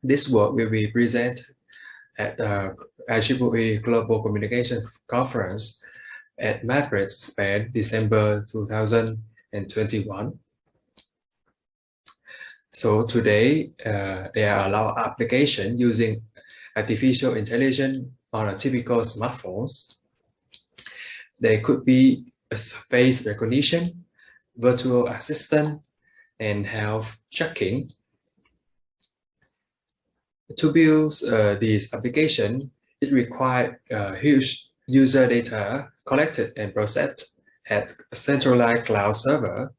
This work will be presented at the IEEE Global Communication Conference at Madrid, Spain, December 2021. So today, there are a lot of applications using artificial intelligence on a typical smartphones. They could be face recognition, virtual assistant, and health checking. To build this application, it requires huge user data collected and processed at a centralized cloud server.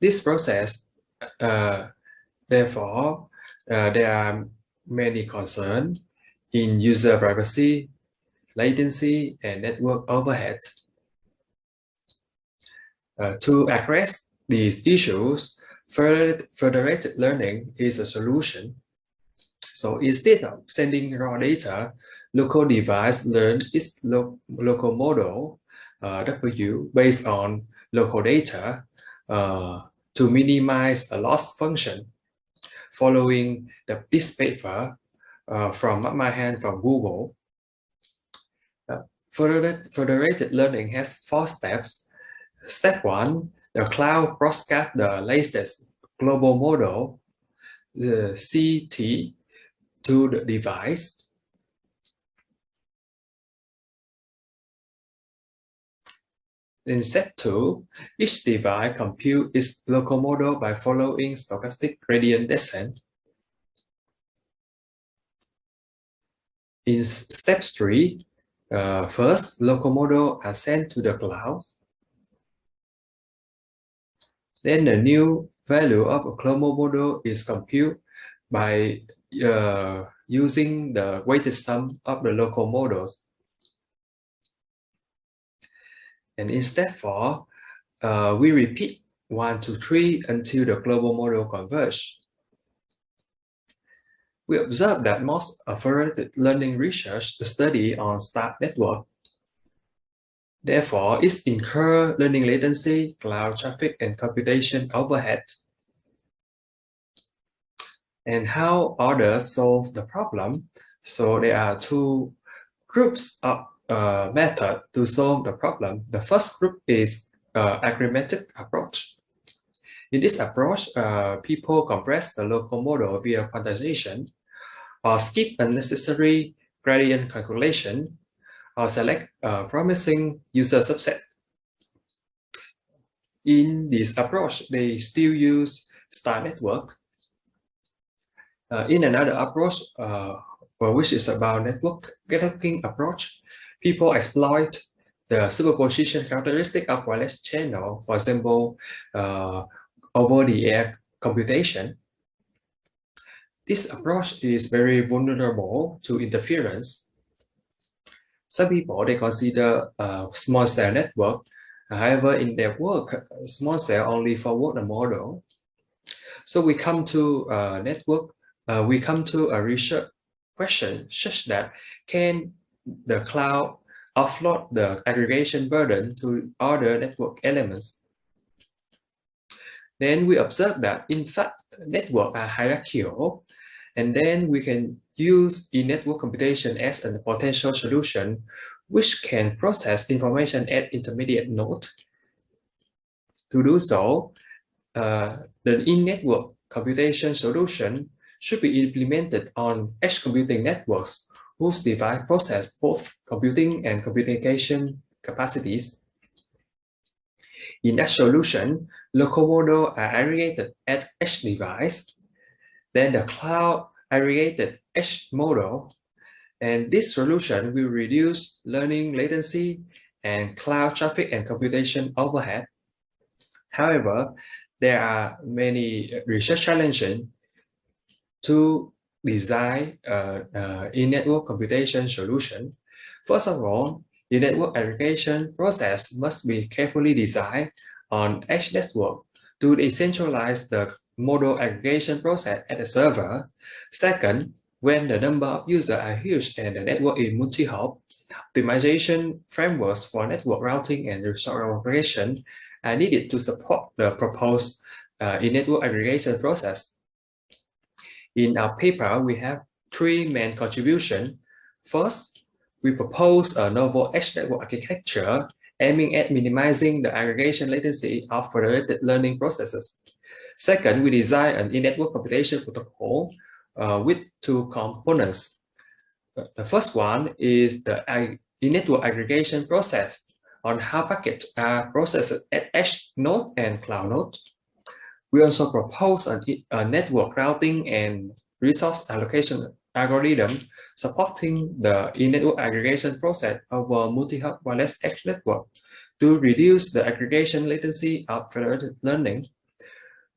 This process, therefore, there are many concerns in user privacy, latency, and network overhead. To address these issues, federated learning is a solution. So instead of sending raw data, local device learns its local model W based on local data to minimize a loss function. Following this paper from my hand from Google, federated learning has 4 steps. Step 1, the cloud broadcasts the latest global model, the CT, to the device. In step 2, each device computes its local model by following stochastic gradient descent. In step 3, first, local models are sent to the cloud. Then the new value of a global model is computed by using the weighted sum of the local models. And in step 4, we repeat 1, 2, 3 until the global model converges. We observe that most federated learning research study on star network. Therefore, it incurs learning latency, cloud traffic, and computation overhead. And how others solve the problem? So there are 2 groups of methods to solve the problem. The first group is aggregated approach. In this approach, people compress the local model via quantization, or skip unnecessary gradient calculation, or select a promising user subset. In this approach, they still use star network. In another approach, which is about network networking approach, people exploit the superposition characteristic of wireless channel, for example, over-the-air computation. This approach is very vulnerable to interference. Some people, they consider small cell network. However, in their work, small cell only forward the model. So we come to we come to a research question such that can the cloud offload the aggregation burden to other network elements? Then we observe that in fact networks are hierarchical, and then we can use in-network computation as a potential solution which can process information at intermediate node. To do so, the in-network computation solution should be implemented on edge computing networks whose device process both computing and communication capacities. In that solution, local models are aggregated at edge device. Then the cloud aggregated edge model, and this solution will reduce learning latency and cloud traffic and computation overhead. However, there are many research challenges to design in-network computation solution. First of all, the network aggregation process must be carefully designed on edge network to decentralize the model aggregation process at the server. Second, when the number of users are huge and the network is multi-hop, optimization frameworks for network routing and resource allocation are needed to support the proposed in-network aggregation process. In our paper, we have three main contributions. First, we propose a novel edge network architecture aiming at minimizing the aggregation latency of federated learning processes. Second, we design an in-network computation protocol with two components. The first one is the in-network aggregation process on how packets are processed at edge node and cloud node. We also propose a network routing and resource allocation algorithm supporting the in-network aggregation process over multi-hub wireless edge network to reduce the aggregation latency of federated learning.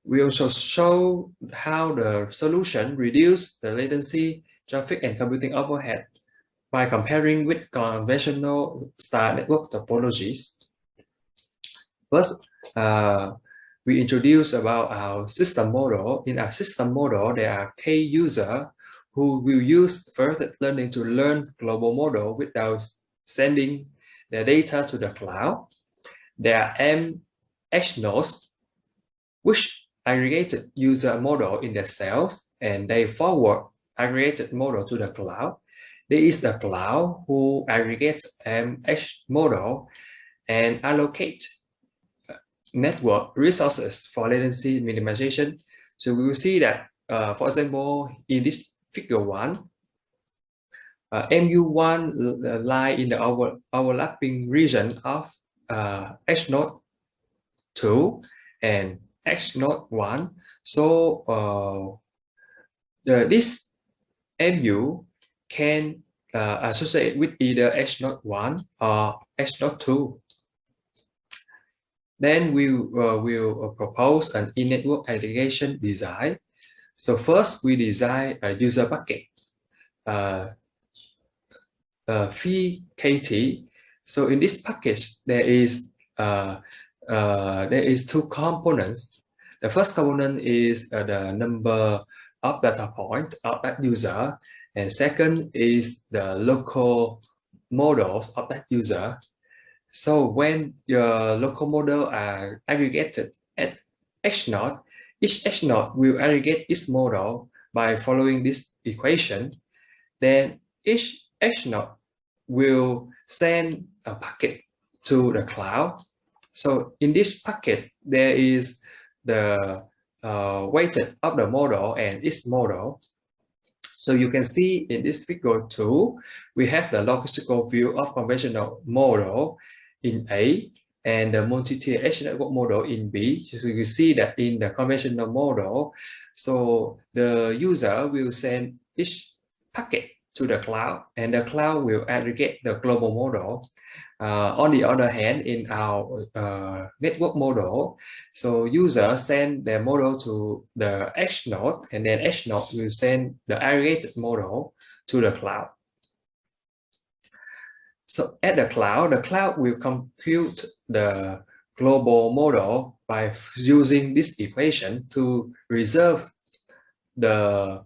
We also show how the solution reduces the latency, traffic, and computing overhead by comparing with conventional star network topologies. First, we introduce about our system model. In our system model, there are K users who will use federated learning to learn global model without sending the data to the cloud. There are M edge nodes, which aggregated user model in themselves, and they forward aggregated model to the cloud. There is the cloud who aggregates edge model and allocate network resources for latency minimization. So we will see that, for example, in this figure 1, MU1 lie in the overlapping region of edge node 2 and edge node 1. So this MU can associate with either edge node 1 or edge node 2. Then we will propose an in-network aggregation design. So first, we design a user bucket, phi KT. So in this package, there is two components. The first component is the number of data point of that user, and second is the local models of that user. So when your local model are aggregated at edge node, each edge node will aggregate its model by following this equation. Then each edge node will send a packet to the cloud. So in this packet, there is the weighted of the model and its model. So you can see in this figure 2, we have the logistical view of conventional model in A and the multi-tier edge network model in B. So you see that in the conventional model, so the user will send each packet to the cloud, and the cloud will aggregate the global model. On the other hand, in our network model, so users send their model to the edge node, and then edge node will send the aggregated model to the cloud. So at the cloud will compute the global model by using this equation to reserve the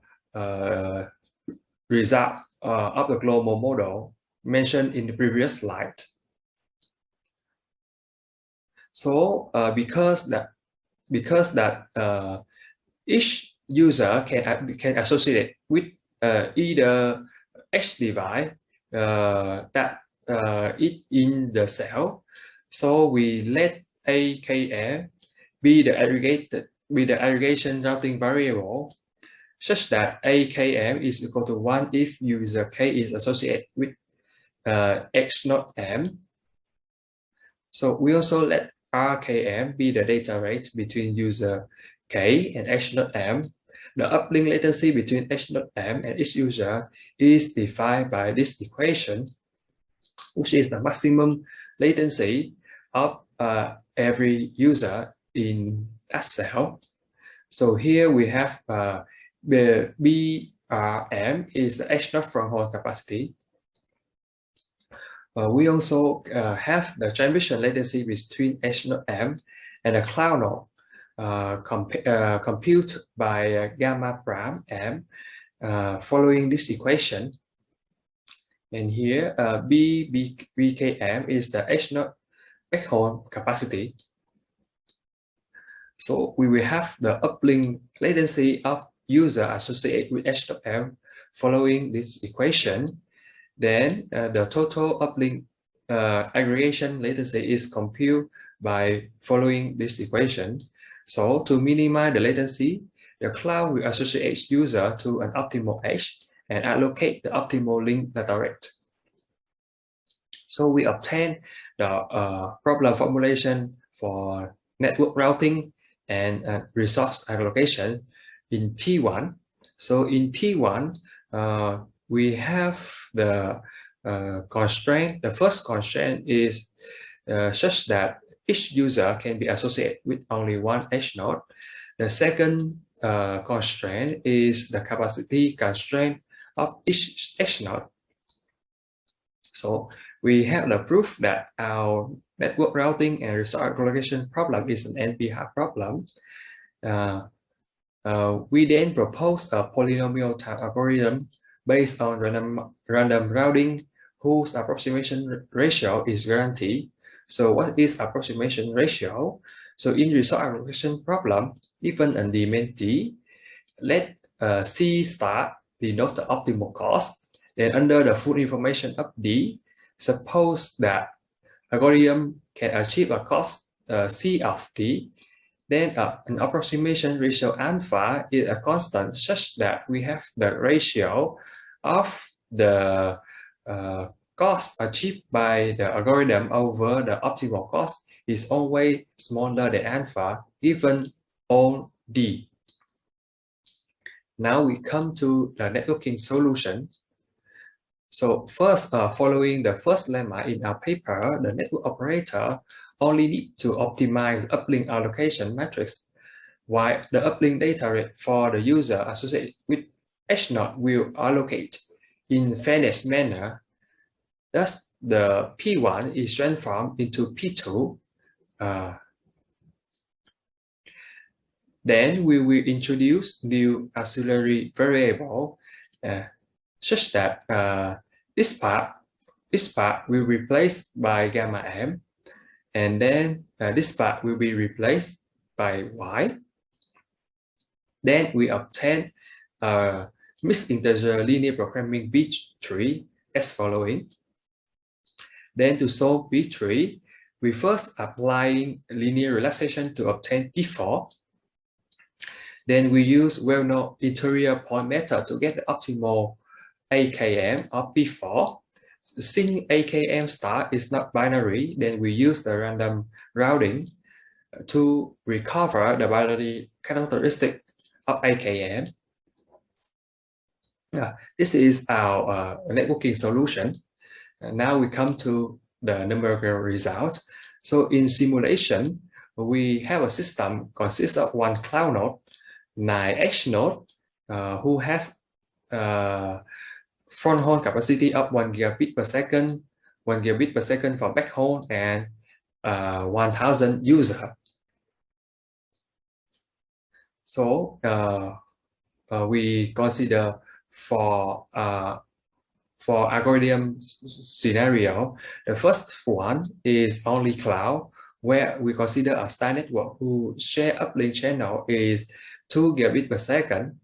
result of the global model mentioned in the previous slide. So because that each user can associate with either edge device that is in the cell, so we let AKF be the aggregation routing variable, such that AKM is equal to 1 if user K is associated with X node M. So we also let RKM be the data rate between user K and H node M. The uplink latency between H node M and each user is defined by this equation, which is the maximum latency of every user in that cell. So here we have the BRM is the H node front-haul capacity. We also have the transmission latency between H node M and the cloud node compute by gamma prime M following this equation. And here BKM is the H node backhaul capacity. So we will have the uplink latency of user associate with h of m following this equation, then the total uplink aggregation latency is computed by following this equation. So to minimize the latency, the cloud will associate user to an optimal edge and allocate the optimal link data rate. So we obtain the problem formulation for network routing and resource allocation in P1. So in P1, we have the constraint. The first constraint is such that each user can be associated with only one edge node. The second constraint is the capacity constraint of each edge node. So we have the proof that our network routing and resource allocation problem is an NP-hard problem. We then propose a polynomial type algorithm based on random routing whose approximation ratio is guaranteed. So what is approximation ratio? So in resource allocation problem, given a demand T, let C star denote the optimal cost. Then under the full information of D, suppose that algorithm can achieve a cost C of T. Then an approximation ratio alpha is a constant such that we have the ratio of the cost achieved by the algorithm over the optimal cost is always smaller than alpha given on D. Now we come to the networking solution. So first, following the first lemma in our paper, the network operator only need to optimize uplink allocation matrix, while the uplink data rate for the user associated with H node will allocate in fairness manner. Thus, the P1 is transformed into P2. Then we will introduce new auxiliary variable such that this part will be replaced by gamma m, and then this part will be replaced by y. Then we obtain mixed integer linear programming B3 as following. Then to solve B3, we first applying linear relaxation to obtain P4. Then we use well-known interior point method to get the optimal AKM of P4. Since AKM star is not binary, then we use the random routing to recover the binary characteristic of AKM. This is our networking solution. Now we come to the numerical result. So in simulation, we have a system consists of one cloud node, 9 edge node, who has front-haul capacity of 1 gigabit per second, 1 gigabit per second for backhaul, and 1,000 users. So we consider for algorithm scenario, the first one is only cloud, where we consider a star network whose share uplink channel is 2 gigabit per second.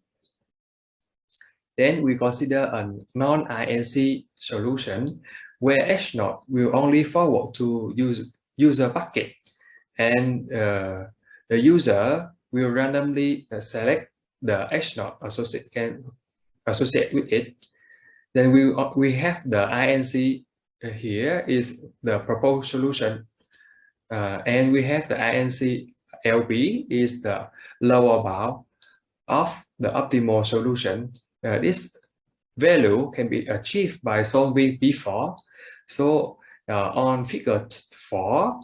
Then we consider a non-INC solution where H node will only forward to user bucket, and the user will randomly select the H node associate with it. Then we have the INC here is the proposed solution, and we have the INC LB is the lower bound of the optimal solution. This value can be achieved by solving P4. So on figure 4,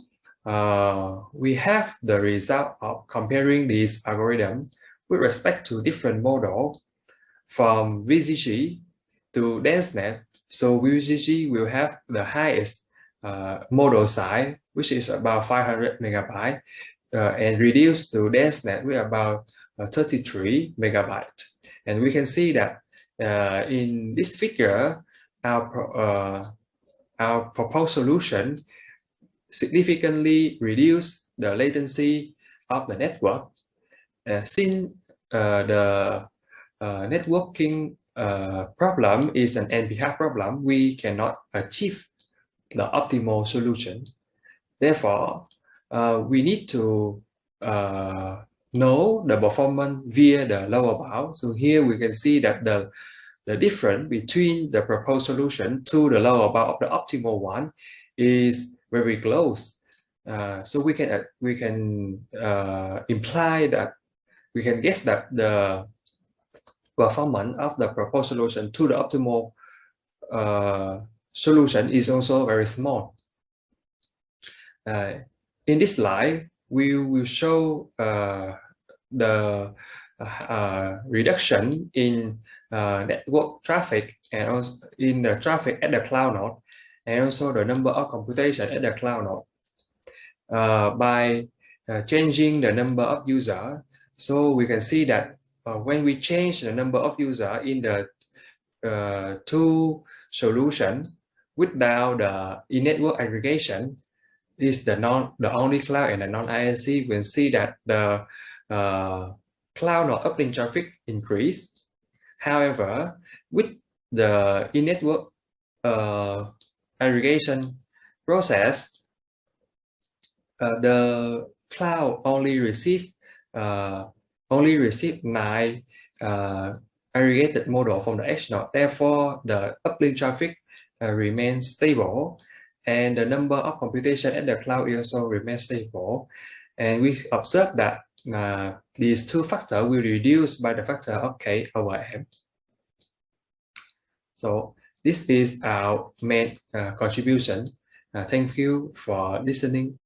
we have the result of comparing this algorithm with respect to different models from VGG to DenseNet. So VGG will have the highest model size, which is about 500 megabytes, and reduced to DenseNet with about 33 megabytes. And we can see that in this figure, our proposed solution significantly reduce the latency of the network. Since the networking problem is an NP-hard problem, we cannot achieve the optimal solution. Therefore, we need to know the performance via the lower bound. So here we can see that the difference between the proposed solution to the lower bound of the optimal one is very close. So we can imply that we can guess that the performance of the proposed solution to the optimal solution is also very small. In this slide, we will show the reduction in network traffic and also in the traffic at the cloud node, and also the number of computation at the cloud node by changing the number of users. So we can see that when we change the number of users in the two solutions without the in-network aggregation, is the only cloud and the non-INC, we can see that the cloud node uplink traffic increase. However, with the in-network aggregation process, the cloud only receive 9 aggregated model from the edge node. Therefore, the uplink traffic remains stable, and the number of computation at the cloud also remains stable. And we observe that these two factors will reduce by the factor of K over M. So this is our main contribution. Thank you for listening.